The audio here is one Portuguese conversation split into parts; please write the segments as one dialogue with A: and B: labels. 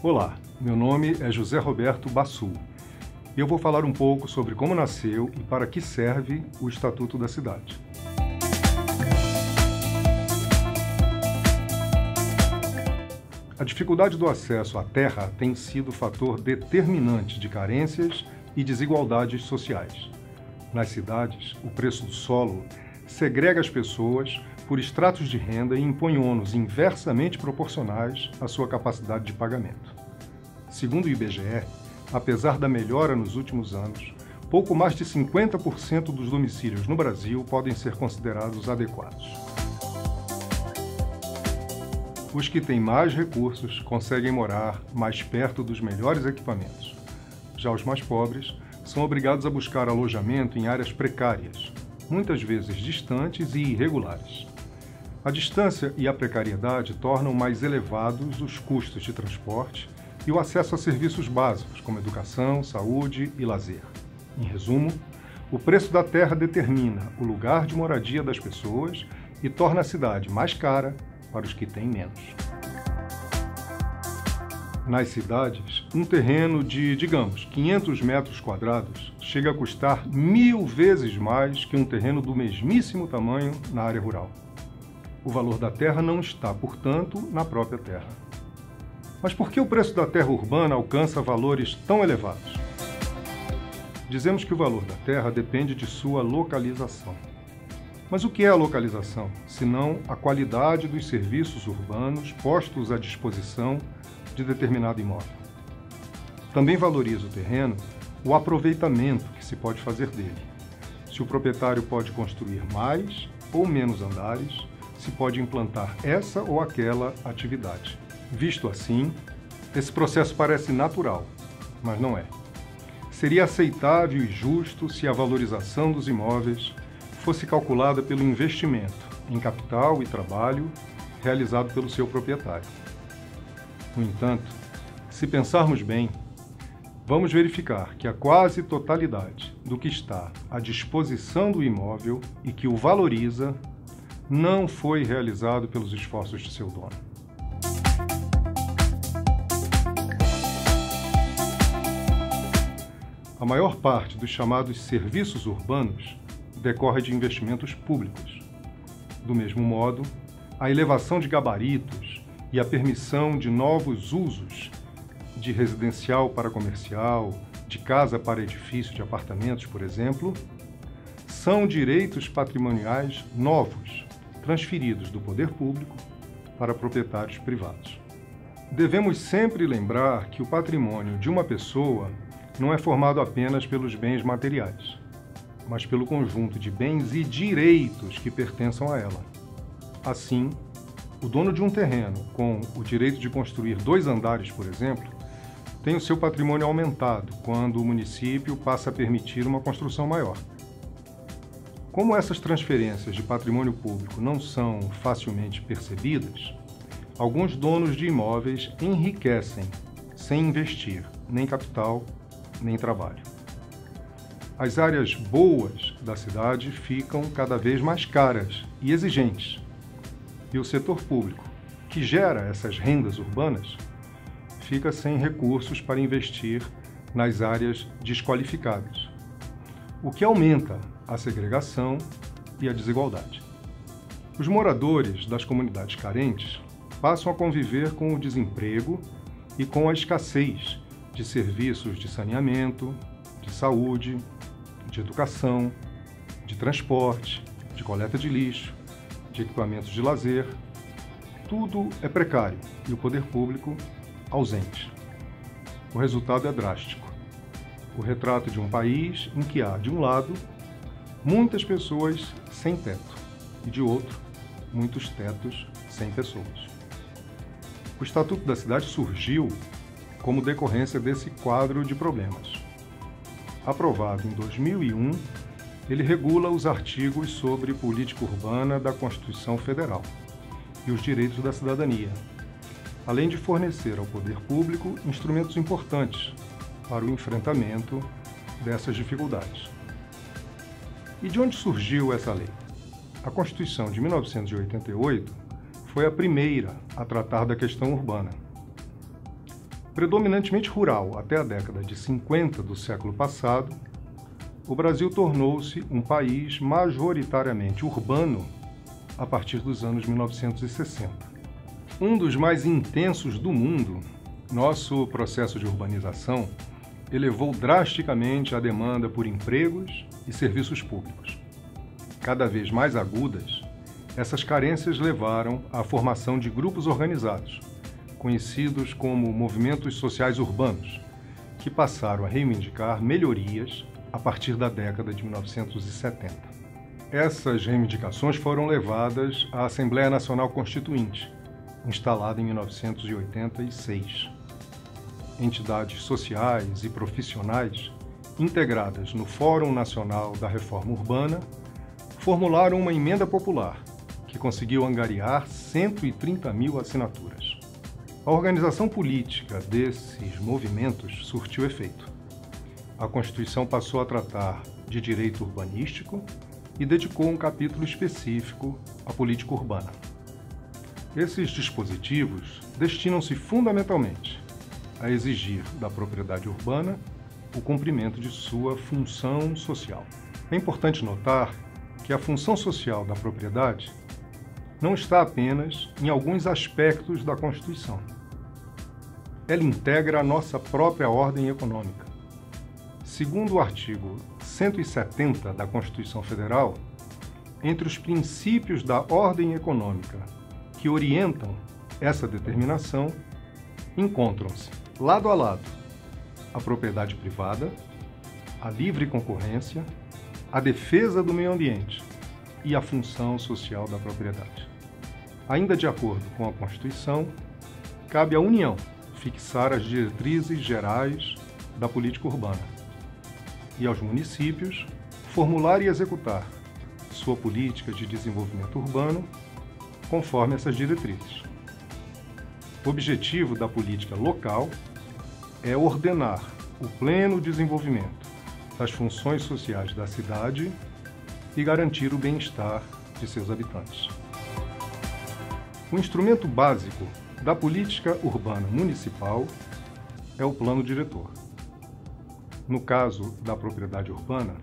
A: Olá, meu nome é José Roberto Bassul e eu vou falar um pouco sobre como nasceu e para que serve o Estatuto da Cidade. A dificuldade do acesso à terra tem sido fator determinante de carências e desigualdades sociais. Nas cidades, o preço do solo segrega as pessoas por estratos de renda e impõe ônus inversamente proporcionais à sua capacidade de pagamento. Segundo o IBGE, apesar da melhora nos últimos anos, pouco mais de 50% dos domicílios no Brasil podem ser considerados adequados. Os que têm mais recursos conseguem morar mais perto dos melhores equipamentos. Já os mais pobres são obrigados a buscar alojamento em áreas precárias, muitas vezes distantes e irregulares. A distância e a precariedade tornam mais elevados os custos de transporte e o acesso a serviços básicos, como educação, saúde e lazer. Em resumo, o preço da terra determina o lugar de moradia das pessoas e torna a cidade mais cara para os que têm menos. Nas cidades, um terreno de, digamos, 500 metros quadrados chega a custar 1000 vezes mais que um terreno do mesmíssimo tamanho na área rural. O valor da terra não está, portanto, na própria terra. Mas por que o preço da terra urbana alcança valores tão elevados? Dizemos que o valor da terra depende de sua localização. Mas o que é a localização, senão a qualidade dos serviços urbanos postos à disposição de determinado imóvel? Também valoriza o terreno o aproveitamento que se pode fazer dele. Se o proprietário pode construir mais ou menos andares, se pode implantar essa ou aquela atividade. Visto assim, esse processo parece natural, mas não é. Seria aceitável e justo se a valorização dos imóveis fosse calculada pelo investimento em capital e trabalho realizado pelo seu proprietário. No entanto, se pensarmos bem, vamos verificar que a quase totalidade do que está à disposição do imóvel e que o valoriza não foi realizado pelos esforços de seu dono. A maior parte dos chamados serviços urbanos decorre de investimentos públicos. Do mesmo modo, a elevação de gabaritos e a permissão de novos usos, de residencial para comercial, de casa para edifício de apartamentos, por exemplo, são direitos patrimoniais novos, transferidos do poder público para proprietários privados. Devemos sempre lembrar que o patrimônio de uma pessoa não é formado apenas pelos bens materiais, mas pelo conjunto de bens e direitos que pertençam a ela. Assim, o dono de um terreno com o direito de construir 2 andares, por exemplo, tem o seu patrimônio aumentado quando o município passa a permitir uma construção maior. Como essas transferências de patrimônio público não são facilmente percebidas, alguns donos de imóveis enriquecem sem investir nem capital, nem trabalho. As áreas boas da cidade ficam cada vez mais caras e exigentes, e o setor público, que gera essas rendas urbanas, fica sem recursos para investir nas áreas desqualificadas, o que aumenta a segregação e a desigualdade. Os moradores das comunidades carentes passam a conviver com o desemprego e com a escassez de serviços de saneamento, de saúde, de educação, de transporte, de coleta de lixo, de equipamentos de lazer. Tudo é precário e o poder público ausente. O resultado é drástico. O retrato de um país em que há, de um lado, muitas pessoas sem teto e, de outro, muitos tetos sem pessoas. O Estatuto da Cidade surgiu como decorrência desse quadro de problemas. Aprovado em 2001, ele regula os artigos sobre política urbana da Constituição Federal e os direitos da cidadania, além de fornecer ao poder público instrumentos importantes para o enfrentamento dessas dificuldades. E de onde surgiu essa lei? A Constituição de 1988 foi a primeira a tratar da questão urbana. Predominantemente rural até a década de 50 do século passado, o Brasil tornou-se um país majoritariamente urbano a partir dos anos 1960. Um dos mais intensos do mundo, nosso processo de urbanização elevou drasticamente a demanda por empregos e serviços públicos. Cada vez mais agudas, essas carências levaram à formação de grupos organizados, conhecidos como movimentos sociais urbanos, que passaram a reivindicar melhorias a partir da década de 1970. Essas reivindicações foram levadas à Assembleia Nacional Constituinte, instalada em 1986. Entidades sociais e profissionais, integradas no Fórum Nacional da Reforma Urbana, formularam uma emenda popular que conseguiu angariar 130 mil assinaturas. A organização política desses movimentos surtiu efeito. A Constituição passou a tratar de direito urbanístico e dedicou um capítulo específico à política urbana. Esses dispositivos destinam-se fundamentalmente a exigir da propriedade urbana o cumprimento de sua função social. É importante notar que a função social da propriedade não está apenas em alguns aspectos da Constituição. Ela integra a nossa própria ordem econômica. Segundo o artigo 170 da Constituição Federal, entre os princípios da ordem econômica que orientam essa determinação, encontram-se, lado a lado, a propriedade privada, a livre concorrência, a defesa do meio ambiente e a função social da propriedade. Ainda de acordo com a Constituição, cabe à União fixar as diretrizes gerais da política urbana e aos municípios formular e executar sua política de desenvolvimento urbano conforme essas diretrizes. O objetivo da política local é ordenar o pleno desenvolvimento das funções sociais da cidade e garantir o bem-estar de seus habitantes. O instrumento básico da política urbana municipal é o plano diretor. No caso da propriedade urbana,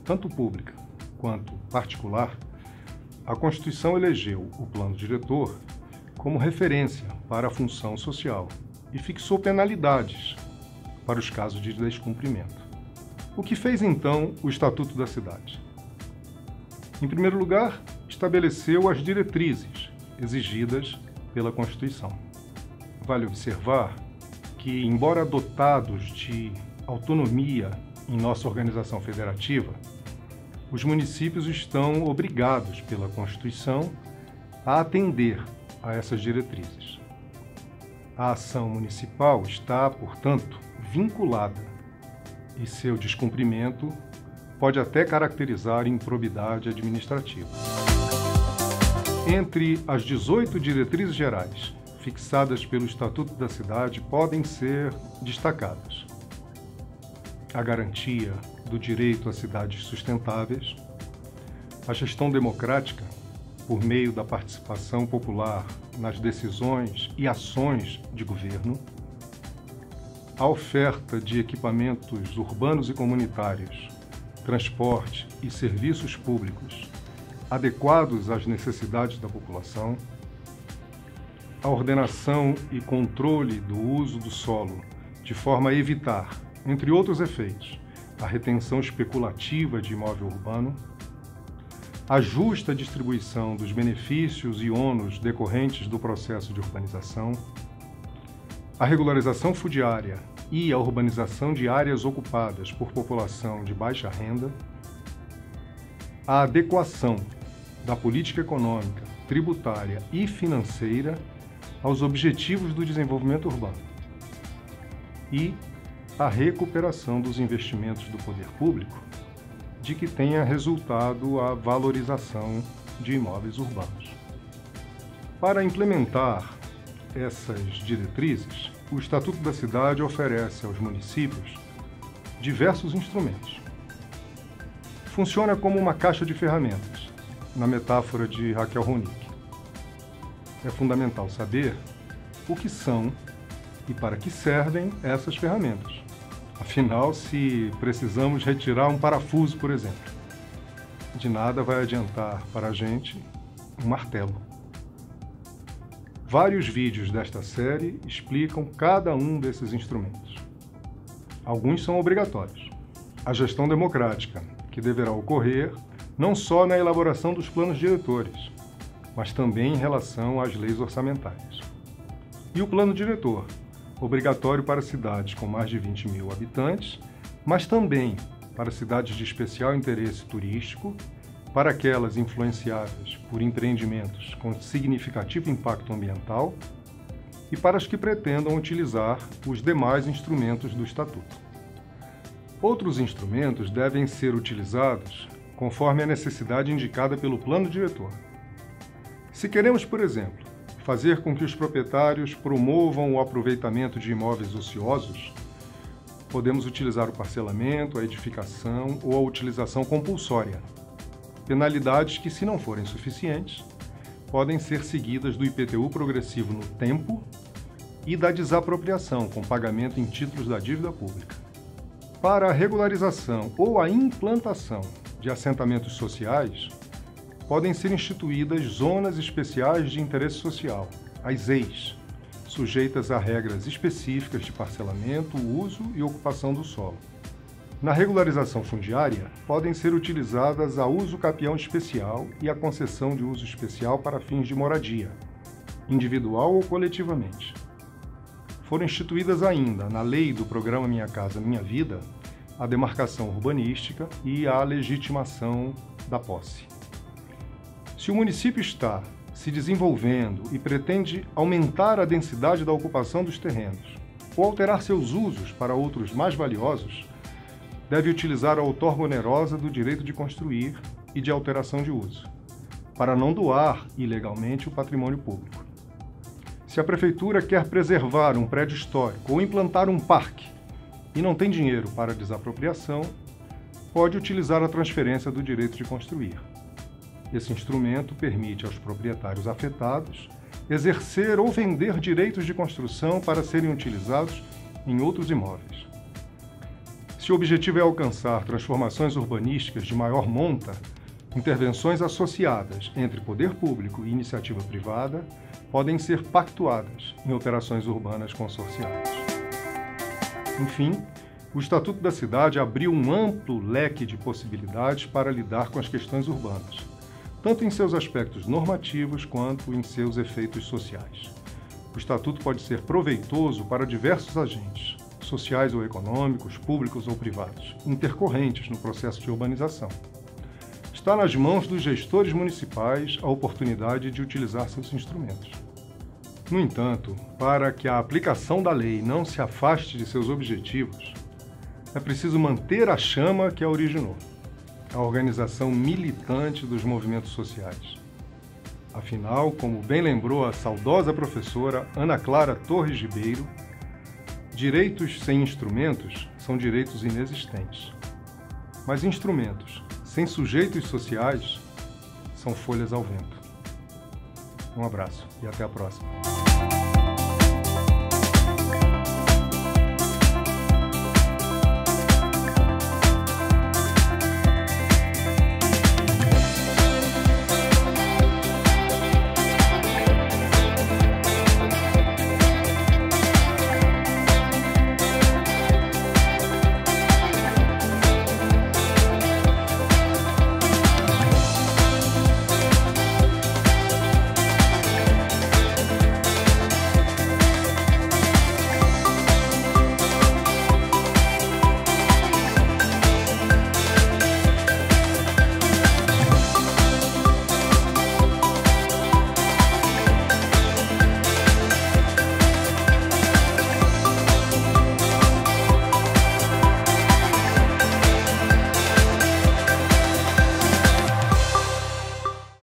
A: tanto pública quanto particular, a Constituição elegeu o plano diretor como referência para a função social e fixou penalidades para os casos de descumprimento. O que fez então o Estatuto da Cidade? Em primeiro lugar, estabeleceu as diretrizes exigidas pela Constituição. Vale observar que, embora dotados de autonomia em nossa organização federativa, os municípios estão obrigados pela Constituição a atender a essas diretrizes. A ação municipal está, portanto, vinculada e seu descumprimento pode até caracterizar improbidade administrativa. Entre as 18 diretrizes gerais fixadas pelo Estatuto da Cidade podem ser destacadas a garantia do direito a cidades sustentáveis, a gestão democrática por meio da participação popular nas decisões e ações de governo, a oferta de equipamentos urbanos e comunitários, transporte e serviços públicos adequados às necessidades da população, a ordenação e controle do uso do solo de forma a evitar, entre outros efeitos, a retenção especulativa de imóvel urbano, a justa distribuição dos benefícios e ônus decorrentes do processo de urbanização, a regularização fundiária e a urbanização de áreas ocupadas por população de baixa renda, a adequação da política econômica, tributária e financeira aos objetivos do desenvolvimento urbano e a recuperação dos investimentos do poder público, de que tenha resultado a valorização de imóveis urbanos. Para implementar essas diretrizes, o Estatuto da Cidade oferece aos municípios diversos instrumentos. Funciona como uma caixa de ferramentas, na metáfora de Raquel Ronick. É fundamental saber o que são e para que servem essas ferramentas. Afinal, se precisamos retirar um parafuso, por exemplo, de nada vai adiantar para a gente um martelo. Vários vídeos desta série explicam cada um desses instrumentos. Alguns são obrigatórios. A gestão democrática, que deverá ocorrer não só na elaboração dos planos diretores, mas também em relação às leis orçamentárias. E o plano diretor, obrigatório para cidades com mais de 20 mil habitantes, mas também para cidades de especial interesse turístico, para aquelas influenciadas por empreendimentos com significativo impacto ambiental e para as que pretendam utilizar os demais instrumentos do Estatuto. Outros instrumentos devem ser utilizados conforme a necessidade indicada pelo plano diretor. Se queremos, por exemplo, fazer com que os proprietários promovam o aproveitamento de imóveis ociosos, podemos utilizar o parcelamento, a edificação ou a utilização compulsória. Penalidades que, se não forem suficientes, podem ser seguidas do IPTU progressivo no tempo e da desapropriação, com pagamento em títulos da dívida pública. Para a regularização ou a implantação de assentamentos sociais, podem ser instituídas zonas especiais de interesse social, as ZEIs, sujeitas a regras específicas de parcelamento, uso e ocupação do solo. Na regularização fundiária, podem ser utilizadas a uso capião especial e a concessão de uso especial para fins de moradia, individual ou coletivamente. Foram instituídas ainda, na lei do programa Minha Casa Minha Vida, a demarcação urbanística e a legitimação da posse. Se o município está se desenvolvendo e pretende aumentar a densidade da ocupação dos terrenos ou alterar seus usos para outros mais valiosos, deve utilizar a outorga onerosa do direito de construir e de alteração de uso, para não doar ilegalmente o patrimônio público. Se a prefeitura quer preservar um prédio histórico ou implantar um parque e não tem dinheiro para a desapropriação, pode utilizar a transferência do direito de construir. Esse instrumento permite aos proprietários afetados exercer ou vender direitos de construção para serem utilizados em outros imóveis. Se o objetivo é alcançar transformações urbanísticas de maior monta, intervenções associadas entre poder público e iniciativa privada podem ser pactuadas em operações urbanas consorciadas. Enfim, o Estatuto da Cidade abriu um amplo leque de possibilidades para lidar com as questões urbanas, tanto em seus aspectos normativos quanto em seus efeitos sociais. O Estatuto pode ser proveitoso para diversos agentes, sociais ou econômicos, públicos ou privados, intercorrentes no processo de urbanização. Está nas mãos dos gestores municipais a oportunidade de utilizar seus instrumentos. No entanto, para que a aplicação da lei não se afaste de seus objetivos, é preciso manter a chama que a originou, a organização militante dos movimentos sociais. Afinal, como bem lembrou a saudosa professora Ana Clara Torres Ribeiro, direitos sem instrumentos são direitos inexistentes. Mas instrumentos sem sujeitos sociais são folhas ao vento. Um abraço e até a próxima.